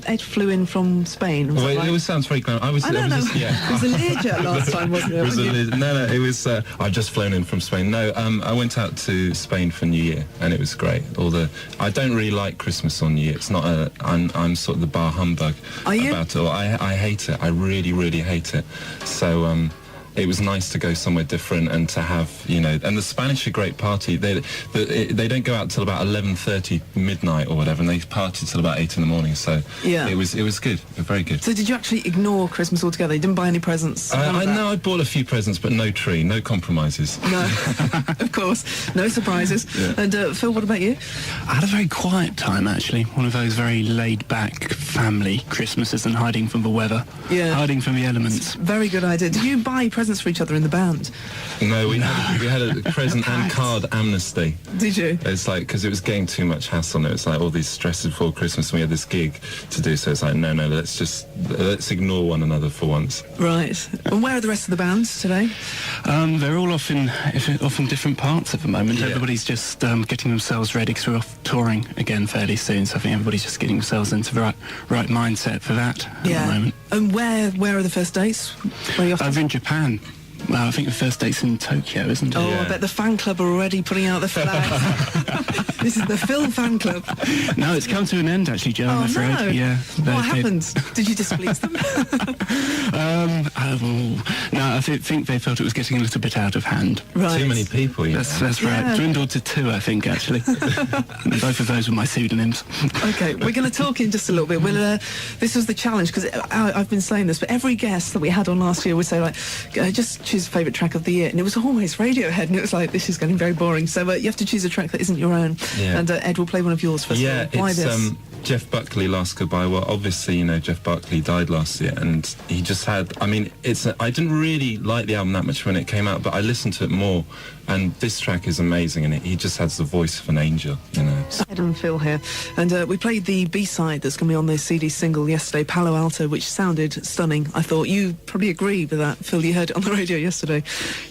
Ed flew in from Spain. Was Well, it sounds very glam. I know. It was a Learjet last time, wasn't it? No, it was. I've just flown in from Spain. No, I went out to Spain for New Year, and it was great. I don't really like Christmas on New Year. It's not I'm sort of the bar humbug about it. I hate it. I really, really hate it. So it was nice to go somewhere different and to have, and the Spanish are great party. They don't go out till about 11:30 midnight or whatever, and they party till about 8 in the morning. So it was good, very good. So did you actually ignore Christmas altogether? You didn't buy any presents? I bought a few presents, but no tree, no compromises. No, of course, no surprises. Yeah. And Phil, what about you? I had a very quiet time, actually. One of those very laid-back family Christmases and hiding from the weather, hiding from the elements. Very good idea. Did you buy presents for each other in the band? No, we had a present and card amnesty. Did you? It's like, because it was getting too much hassle. It was like all these stresses before Christmas, and we had this gig to do, so it's like, no, let's ignore one another for once. Right. And where are the rest of the bands today? They're all off in different parts at the moment. Yeah. Everybody's just getting themselves ready, because we're off touring again fairly soon, so I think everybody's just getting themselves into the right mindset for that at the moment. And where are the first dates? Where are you off to? Over in Japan. Well, I think the first date's in Tokyo, isn't it? Oh, yeah. I bet the fan club are already putting out the flags. This is the Phil fan club. No, it's come to an end, actually, Joe, I'm afraid. No. Yeah. What happened? Did you displease them? No, I think they felt it was getting a little bit out of hand. Right. Too many people, That's right. Yeah. Dwindled to 2, I think, actually. Both of those were my pseudonyms. Okay, we're going to talk in just a little bit. This was the challenge, because I've been saying this, but every guest that we had on last year would say, like, just choose a favourite track of the year, and it was always Radiohead, and it was like, this is getting very boring. So you have to choose a track that isn't your own. Yeah. And Ed will play one of yours first. Yeah, Why it's this? Jeff Buckley, Last Goodbye. Well, obviously, Jeff Buckley died last year, and he just had, I didn't really like the album that much when it came out, but I listened to it more, and this track is amazing, and he just has the voice of an angel, Ed and Phil here, and we played the B-side that's going to be on the CD single yesterday, Palo Alto, which sounded stunning. I thought you probably agree with that, Phil. You heard it on the radio yesterday.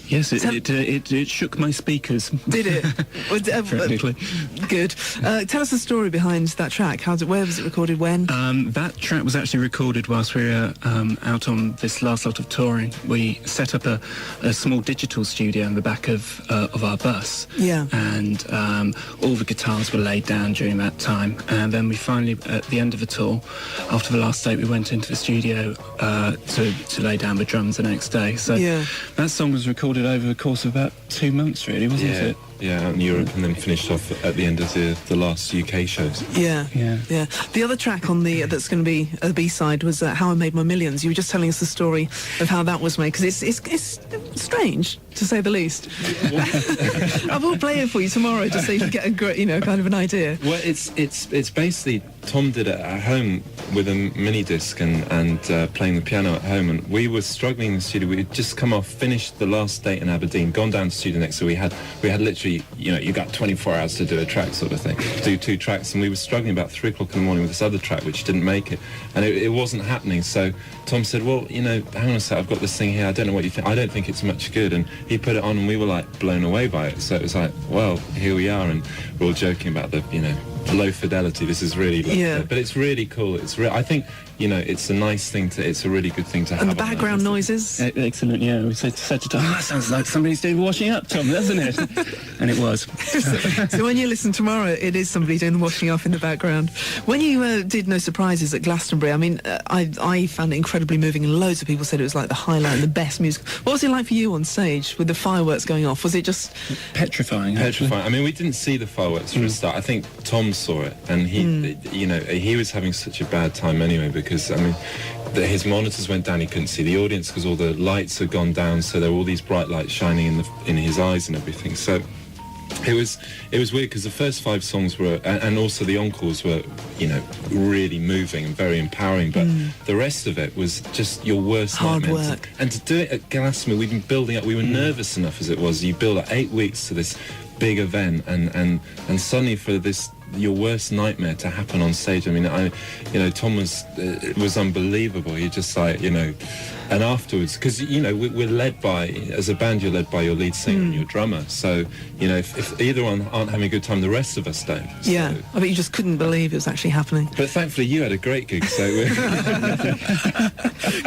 Yes, it shook my speakers. Did it? Good. Tell us the story behind that track. Where was it recorded? When? That track was actually recorded whilst we were out on this last lot of touring. We set up a small digital studio in the back of our bus. Yeah. And all the guitars were laid down during that time. And then we finally, at the end of the tour, after the last date, we went into the studio to lay down the drums the next day. So that song was recorded over the course of about 2 months, really, wasn't it? Yeah, out in Europe, and then finished off at the end of the last UK shows. Yeah. The other track on that's going to be a B-side was How I Made My Millions. You were just telling us the story of how that was made, because it's strange, to say the least. I will play it for you tomorrow, just so you can get a great, kind of an idea. Well, it's basically, Tom did it at home with a mini disc and playing the piano at home, and we were struggling in the studio. We had just finished the last date in Aberdeen, gone down to the studio next, so we had literally, you got 24 hours to do a track sort of thing, do 2 tracks, and we were struggling about 3 o'clock in the morning with this other track which didn't make it, and it wasn't happening. So Tom said, well, hang on a sec, I've got this thing here, I don't know what you think, I don't think it's much good, and he put it on, and we were like blown away by it. So it was like, well, here we are, and we're all joking about the low fidelity. This is really but it's really cool. I think it's a nice thing it's a really good thing to have. And the background noises. Excellent. Yeah, we said to Tom, that sounds like somebody's doing washing up, Tom, doesn't it? And it was. So when you listen tomorrow, it is somebody doing the washing up in the background. When you did No Surprises at Glastonbury, I found it incredibly moving, and loads of people said it was like the highlight and the best music. What was it like for you on stage with the fireworks going off? Was it just petrifying? Petrifying. We didn't see the fireworks for a start. I think Tom saw it, and he was having such a bad time anyway, because his monitors went down, he couldn't see the audience because all the lights had gone down, so there were all these bright lights shining in his eyes and everything. So it was weird, because the first 5 songs were, and also the encores were, really moving and very empowering, but the rest of it was just your worst hard nightmare. work. And to do it at Glastonbury, we'd been building up, we were nervous enough as it was. You build up 8 weeks to this big event, and suddenly for this your worst nightmare to happen on stage. I mean, Tom was unbelievable. He just like, and afterwards, because we're led by, as a band, you're led by your lead singer and your drummer. So if either one aren't having a good time, the rest of us don't. Yeah, So. I bet you just couldn't believe it was actually happening. But thankfully, you had a great gig. So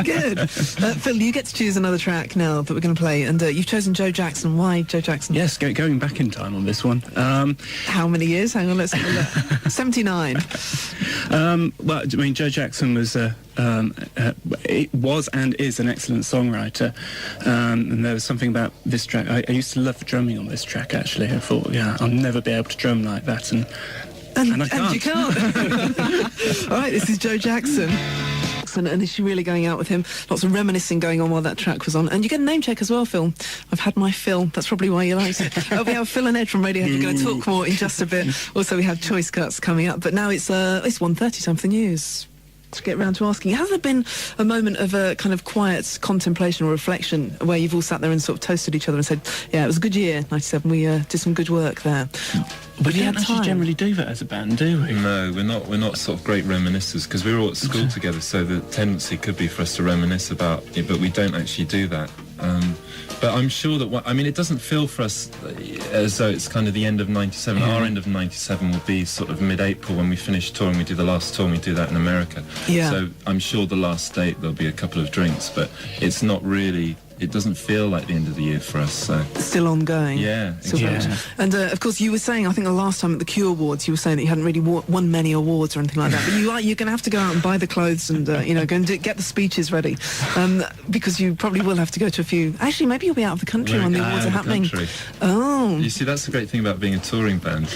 good. Phil, you get to choose another track now that we're going to play, and you've chosen Joe Jackson. Why Joe Jackson? Yes, going back in time on this one. How many years? Hang on, let's have a look. 79. Well, I mean, Joe Jackson was it was and is an excellent songwriter, and there was something about this track. I used to love the drumming on this track. Actually, I thought, I'll never be able to drum like that, and I can't. And you can't. All right, this is Joe Jackson. And is she really going out with him? Lots of reminiscing going on while that track was on. And you get a name check as well, Phil. I've had my fill. That's probably why you liked it. We have Phil and Ed from Radiohead. We're going to talk more in just a bit. Also, we have Choice Cuts coming up. But now it's 1:30 time for the news. To get round to asking, has there been a moment of a kind of quiet contemplation or reflection where you've all sat there and sort of toasted each other and said, yeah, it was a good year, 97, we did some good work there? But we don't actually generally do that as a band, do we? No, we're not sort of great reminiscers, because we were all at school together, so the tendency could be for us to reminisce about it, but we don't actually do that. But I'm sure that, it doesn't feel for us as though it's kind of the end of 97. Our end of 97 will be sort of mid-April when we finish touring. We do the last tour and we do that in America. Yeah. So I'm sure the last date there'll be a couple of drinks, but it's not really... It doesn't feel like the end of the year for us, so... Still ongoing. Yeah, Still exactly. And, of course, you were saying, I think the last time at the Q Awards, you were saying that you hadn't really won many awards or anything like that, but you're going to have to go out and buy the clothes and, go and get the speeches ready, because you probably will have to go to a few... Actually, maybe you'll be out of the country when the awards are happening. Country. Oh. You see, that's the great thing about being a touring band,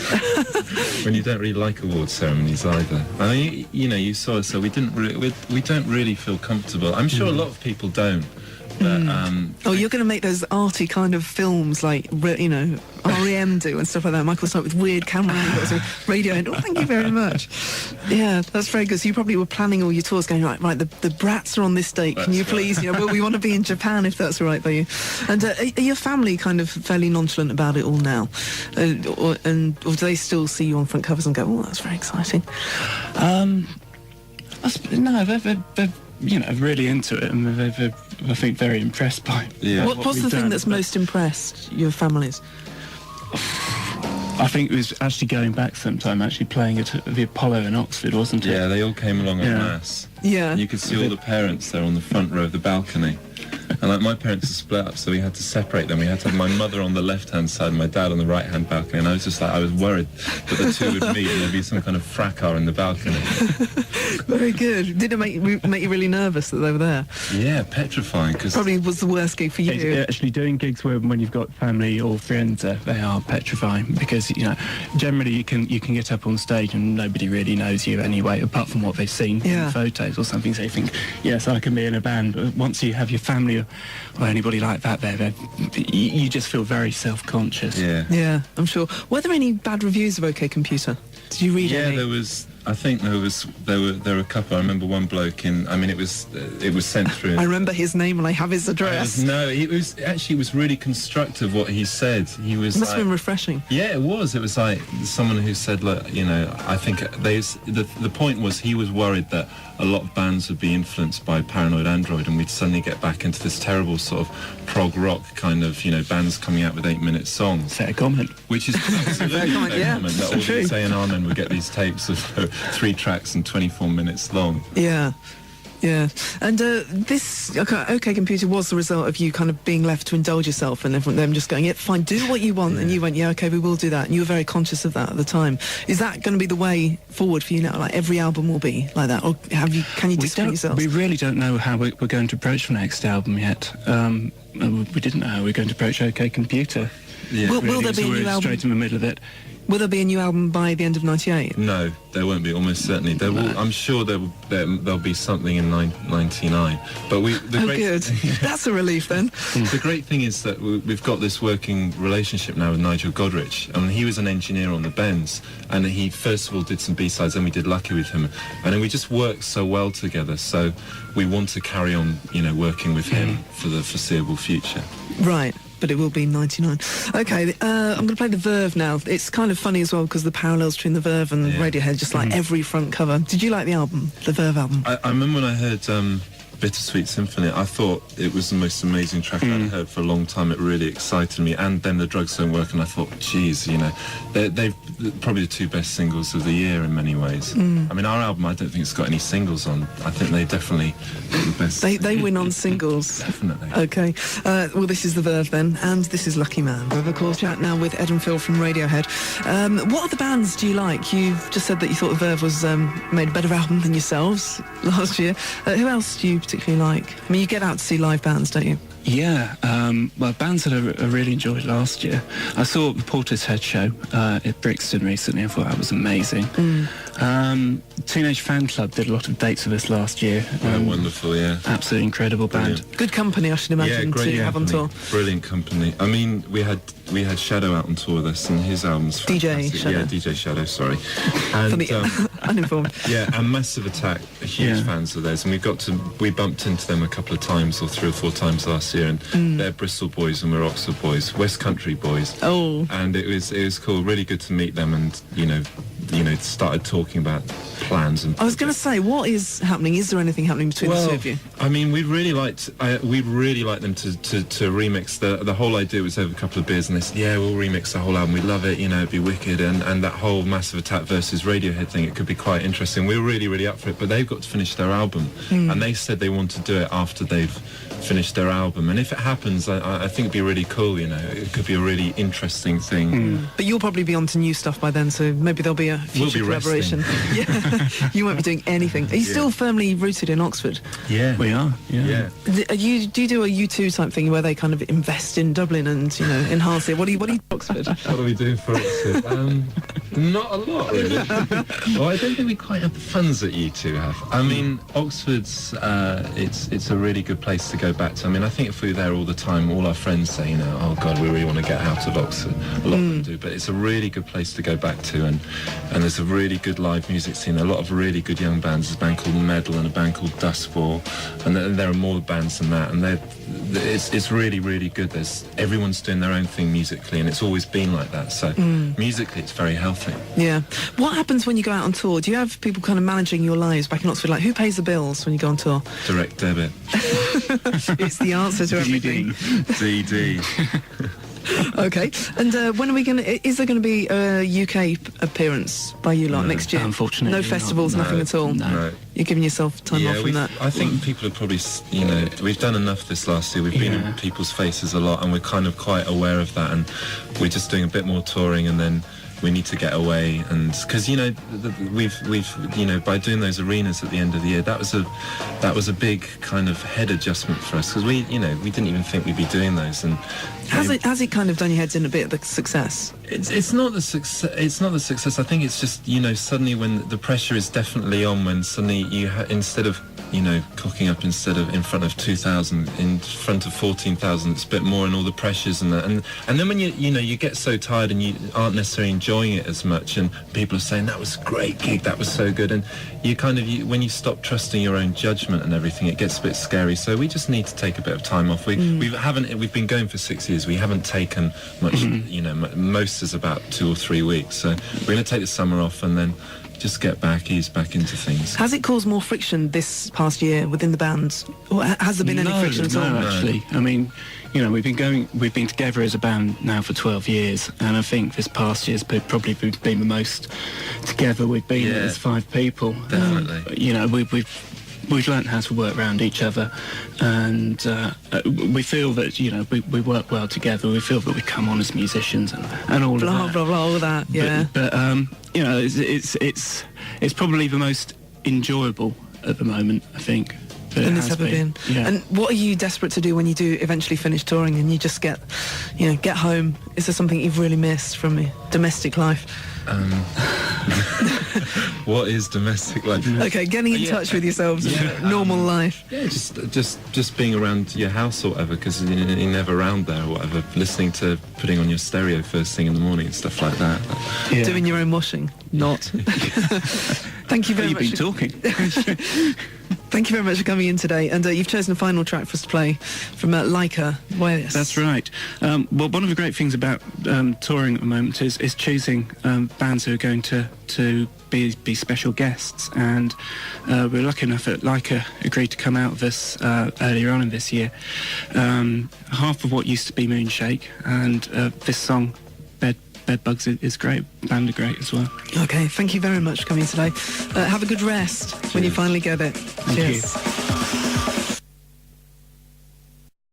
when you don't really like award ceremonies either. I mean, you saw us, so we don't really feel comfortable. I'm sure a lot of people don't. But, you're going to make those arty kind of films like, R.E.M. do and stuff like that. Michael Stipe with weird camera angles and Radiohead. Oh, thank you very much. Yeah, that's very good. So you probably were planning all your tours going, right, the Brats are on this date. Can you please, we want to be in Japan if that's all right by you. And are your family kind of fairly nonchalant about it all now? Or do they still see you on front covers and go, oh, that's very exciting? No, they're really into it, and they're I think very impressed by it. Yeah. What's the thing that's most impressed your families? I think it was actually going back sometime, actually playing at the Apollo in Oxford, wasn't it? Yeah, they all came along en masse. Yeah. And you could see all the parents there on the front row of the balcony. And like my parents are split up, so we had to separate them. We had to have my mother on the left-hand side and my dad on the right-hand balcony. And I was just like, I was worried that the two would meet and there'd be some kind of fracas in the balcony. Very good. Did it make you really nervous that they were there? Yeah, petrifying. Cause probably was the worst gig for you. Actually, doing gigs when you've got family or friends, they are petrifying, because generally you can get up on stage and nobody really knows you anyway, apart from what they've seen in photos or something. So you think, yes, I can be in a band, but once you have your family or anybody like that there, you just feel very self-conscious. Yeah, I'm sure. Were there any bad reviews of OK Computer? Did you read any? There was. I think there were a couple. I remember one bloke it was sent through. I remember his name and I have his address. It was really constructive what he said. He was. It must have been refreshing. Yeah, it was. It was like someone who said, look, I think the point was he was worried that a lot of bands would be influenced by Paranoid Android, and we'd suddenly get back into this terrible sort of prog rock kind of, bands coming out with 8-minute songs. Fair comment. Which is absolutely a fair comment. That all true. the A&R men would get these tapes of 3 tracks and 24 minutes long. Yeah. And this OK Computer was the result of you kind of being left to indulge yourself and them just going, yeah, fine, do what you want. And you went, yeah, OK, we will do that. And you were very conscious of that at the time. Is that going to be the way forward for you now? Like every album will be like that? Or can you discipline yourself? We really don't know how we're going to approach the next album yet. We didn't know how we're going to approach OK Computer. Yeah. Will there be a new album? Straight in the middle of it. Will there be a new album by the end of 98? No, there won't be, almost certainly. There will, I'm sure there'll be something in 99. But good. That's a relief then. The great thing is that we've got this working relationship now with Nigel Godrich. I mean, he was an engineer on the Bends, and he first of all did some B-sides, then we did Lucky with him. And then we just worked so well together, so we want to carry on, working with him for the foreseeable future. Right. but it will be 99. Okay, I'm going to play the Verve now. It's kind of funny as well because the parallels between the Verve and Radiohead, just like every front cover. Did you like the album, the Verve album? I remember when I heard Bittersweet Symphony, I thought it was the most amazing track I'd heard for a long time. It really excited me, and then The Drugs Don't Work, and I thought, geez, you know, they've probably the two best singles of the year in many ways. I mean, our album, I don't think it's got any singles on. I think they definitely got the best. They win on singles. Definitely. Okay, well, this is the Verve then, and this is Lucky Man. We have a call chat now with Ed and Phil from Radiohead. What other bands do you like? You've just said that you thought the Verve was made a better album than yourselves last year. Who else do you particularly like? I mean, you get out to see live bands, don't you? Yeah, well, bands that I really enjoyed last year. I saw the Portishead show at Brixton recently. I thought that was amazing. Teenage Fan Club did a lot of dates with us last year. Wonderful, yeah. Absolutely incredible band. Brilliant. Good company, I should imagine, great to have on tour. Brilliant company. I mean, we had Shadow out on tour with us, and his album's fantastic. DJ Shadow. Yeah, DJ Shadow, sorry. And, Uninformed. Yeah, and Massive Attack are huge fans of theirs, and we bumped into them a couple of times, or 3 or 4 times last year, and they're Bristol boys and we're Oxford boys, West Country boys. Oh. And it was cool, really good to meet them, and you know, started talking about plans and. I was going to say, what is happening? Is there anything happening between the two of you? I mean, we'd really like them to remix the whole idea was over a couple of beers, and they said, yeah, we'll remix the whole album. We love it, you know, it'd be wicked, and that whole Massive Attack versus Radiohead thing, it could be quite interesting. We were really up for it, but they've got to finish their album, and they said they want to do it after they've finished their album. And if it happens, I think it'd be really cool. You know, it could be a really interesting thing. But you'll probably be onto new stuff by then, so maybe there'll be a future collaboration. Yeah, you won't be doing anything. Are you still firmly rooted in Oxford? Yeah, we are. Yeah. Do you do a U2 type thing where they kind of invest in Dublin and enhance it? What do you do Oxford? What are we doing for Oxford? Not a lot, really. Well, I don't think we quite have the funds that U2 have. I mean, Oxford's it's a really good place to go back to. I mean, I think if we were there all the time, all our friends say, you know, oh God, we really want to get out of Oxford. A lot of them do, but it's a really good place to go back to, and there's a really good live music scene. A lot of really good young bands. There's a band called Medal and a band called Dustball, and there are more bands than that, and it's really good. Everyone's doing their own thing musically, and it's always been like that. So musically, it's very healthy. Yeah. What happens when you go out on tour? Do you have people kind of managing your lives back in Oxford? Like, who pays the bills when you go on tour? Direct debit. It's the answer to everything. DD. Okay. And when are we going to... Is there going to be a UK appearance by you lot next year? Unfortunately, no festivals, nothing at all? No. You're giving yourself time off from that? I think people have probably, you know, we've done enough this last year. We've been in people's faces a lot, and we're kind of quite aware of that, and we're just doing a bit more touring, and then we need to get away, and because you know we've you know, by doing those arenas at the end of the year, that was a big kind of head adjustment for us, because we didn't even think we'd be doing those. And has it kind of done your heads in a bit, the success? It's not the success. It's not the success. I think it's just, you know, suddenly when the pressure is definitely on, when suddenly you instead of, you know, cocking up instead of in front of 2,000, in front of 14,000, it's a bit more, and all the pressures and that, and then when you get so tired and you aren't necessarily enjoying it as much, and people are saying that was a great gig, that was so good, and you kind of when you stop trusting your own judgment and everything, it gets a bit scary. So we just need to take a bit of time off. We've been going for 6 years. We haven't taken much. You know, most is about 2 or 3 weeks. So we're going to take the summer off and then just ease back into things. Has it caused more friction this past year within the band, or has there been any friction at all? No, actually. I mean, you know, we've been together as a band now for 12 years, and I think this past year's probably been the most together we've been as 5 people. Definitely. You know, we've learnt how to work around each other, and we feel that, you know, we work well together. We feel that we come on as musicians and all blah, of that. Blah blah all of that. Yeah. But you know, it's probably the most enjoyable at the moment, I think. And it's ever been. Yeah. And what are you desperate to do when you do eventually finish touring and you just get home? Is there something you've really missed from your domestic life? What is domestic life? Okay, getting in touch with yourselves and normal life. Yeah, just being around your house or whatever, because you're never around there or whatever. Putting on your stereo first thing in the morning and stuff like that. Doing your own washing, not. Thank you very You've much. been talking. Thank you very much for coming in today. And you've chosen a final track for us to play from Leica. Wireless. That's right. Well, one of the great things about touring at the moment is choosing bands who are going to be special guests, and we're lucky enough that Leica agreed to come out of this earlier on in this year. Half of what used to be Moonshake, and this song, Bedbugs, is great. Band are great as well. Okay, thank you very much for coming today. Have a good rest when you finally get it. Thank Cheers. you.